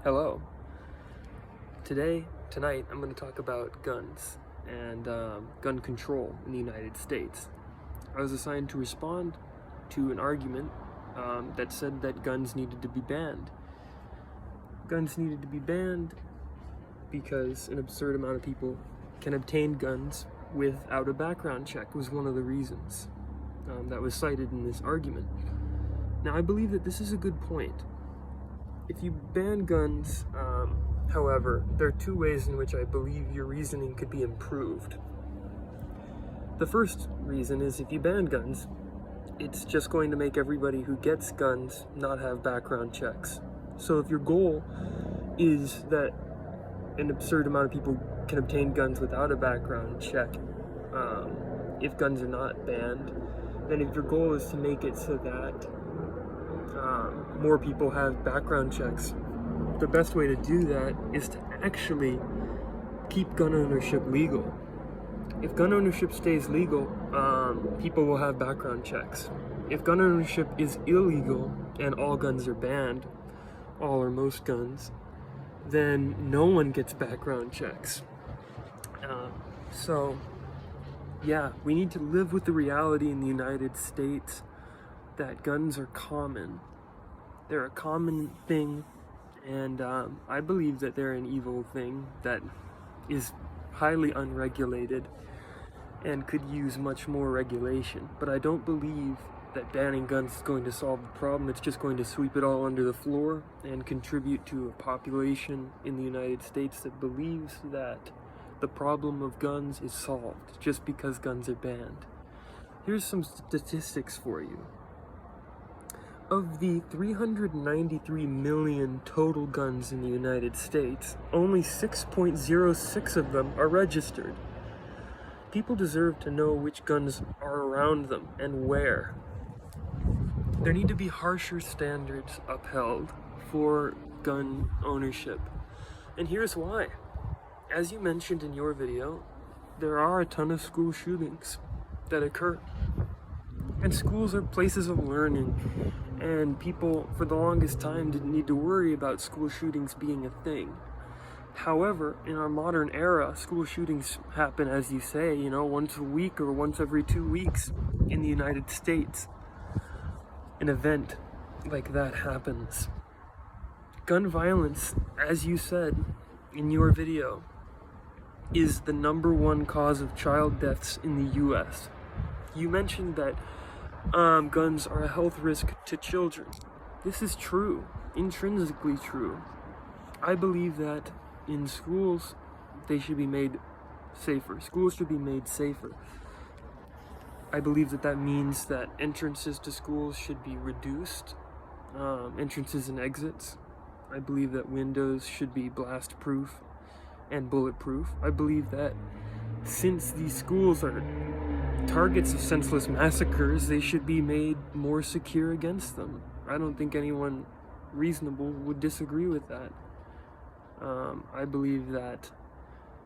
Hello. Tonight, I'm going to talk about guns and gun control in the United States. I was assigned to respond to an argument that said that guns needed to be banned. Guns needed to be banned because an absurd amount of people can obtain guns without a background check was one of the reasons that was cited in this argument. Now, I believe that this is a good point. If you ban guns, however, there are two ways in which I believe your reasoning could be improved. The first reason is if you ban guns, it's just going to make everybody who gets guns not have background checks. So if your goal is that an absurd amount of people can obtain guns without a background check, if guns are not banned, then if your goal is to make it so that more people have background checks, the best way to do that is to actually keep gun ownership legal. If gun ownership stays legal, people will have background checks. If gun ownership is illegal and all guns are banned, all or most guns, then no one gets background checks. So yeah, we need to live with the reality in the United States that guns are common. They're a common thing, and I believe that they're an evil thing that is highly unregulated and could use much more regulation. But I don't believe that banning guns is going to solve the problem. It's just going to sweep it all under the floor and contribute to a population in the United States that believes that the problem of guns is solved just because guns are banned. Here's some statistics for you. Of the 393 million total guns in the United States, only 6.06 of them are registered. People deserve to know which guns are around them and where. There need to be harsher standards upheld for gun ownership. And here's why. As you mentioned in your video, there are a ton of school shootings that occur. And schools are places of learning, and people for the longest time didn't need to worry about school shootings being a thing. However, in our modern era, school shootings happen, as you say, once a week or once every 2 weeks in the United States. An event like that happens. Gun violence, as you said in your video, is the #1 cause of child deaths in the US. You mentioned that guns are a health risk to children. This is true, intrinsically true. I believe that in schools, they should be made safer. Schools should be made safer. I believe that that means that entrances to schools should be reduced, entrances and exits. I believe that windows should be blast-proof and bulletproof. I believe that since these schools are targets of senseless massacres, they should be made more secure against them. I don't think anyone reasonable would disagree with that. I believe that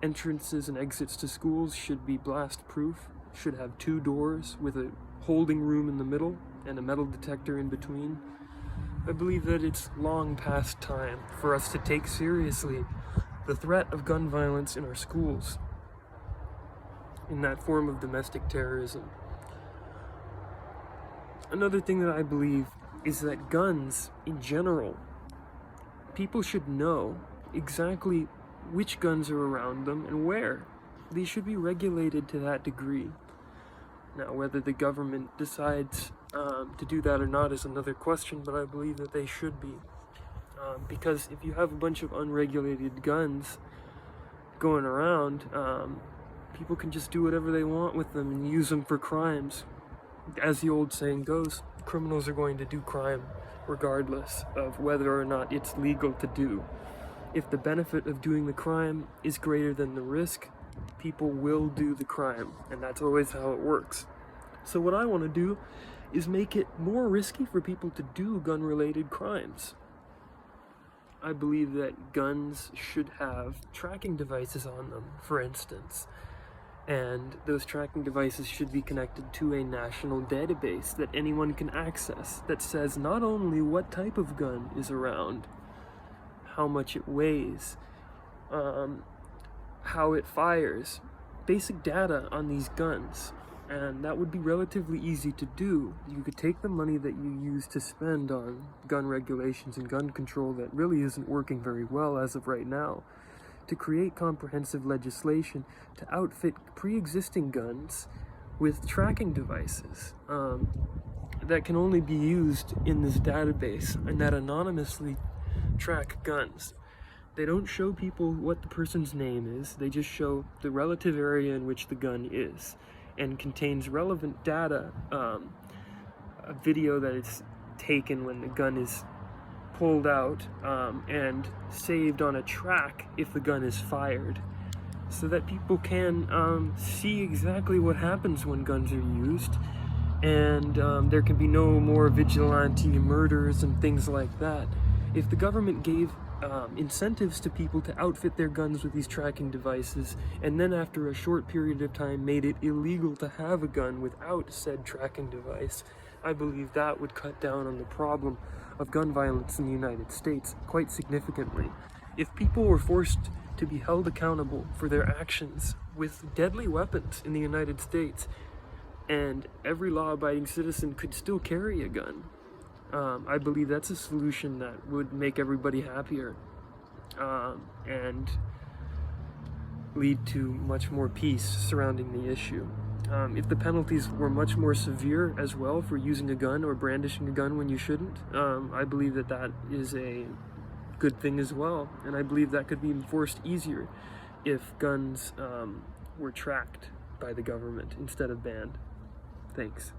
entrances and exits to schools should be blast-proof, should have 2 doors with a holding room in the middle and a metal detector in between. I believe that it's long past time for us to take seriously the threat of gun violence in our schools, in that form of domestic terrorism. Another thing that I believe is that guns, in general, people should know exactly which guns are around them and where. They should be regulated to that degree. Now, whether the government decides to do that or not is another question, but I believe that they should be. Because if you have a bunch of unregulated guns going around, people can just do whatever they want with them and use them for crimes. As the old saying goes, criminals are going to do crime regardless of whether or not it's legal to do. If the benefit of doing the crime is greater than the risk, people will do the crime, and that's always how it works. So what I want to do is make it more risky for people to do gun-related crimes. I believe that guns should have tracking devices on them, for instance. And those tracking devices should be connected to a national database that anyone can access that says not only what type of gun is around, how much it weighs, how it fires, basic data on these guns. And that would be relatively easy to do. You could take the money that you use to spend on gun regulations and gun control that really isn't working very well as of right now, to create comprehensive legislation to outfit pre-existing guns with tracking devices that can only be used in this database and that anonymously track guns. They don't show people what the person's name is, they just show the relative area in which the gun is, and contains relevant data, a video that is taken when the gun is pulled out, and saved on a track if the gun is fired, so that people can see exactly what happens when guns are used, and there can be no more vigilante murders and things like that. If the government gave incentives to people to outfit their guns with these tracking devices, and then after a short period of time made it illegal to have a gun without said tracking device, I believe that would cut down on the problem of gun violence in the United States quite significantly. If people were forced to be held accountable for their actions with deadly weapons in the United States, and every law-abiding citizen could still carry a gun, I believe that's a solution that would make everybody happier, and lead to much more peace surrounding the issue. If the penalties were much more severe as well for using a gun or brandishing a gun when you shouldn't, I believe that that is a good thing as well, and I believe that could be enforced easier if guns were tracked by the government instead of banned. Thanks.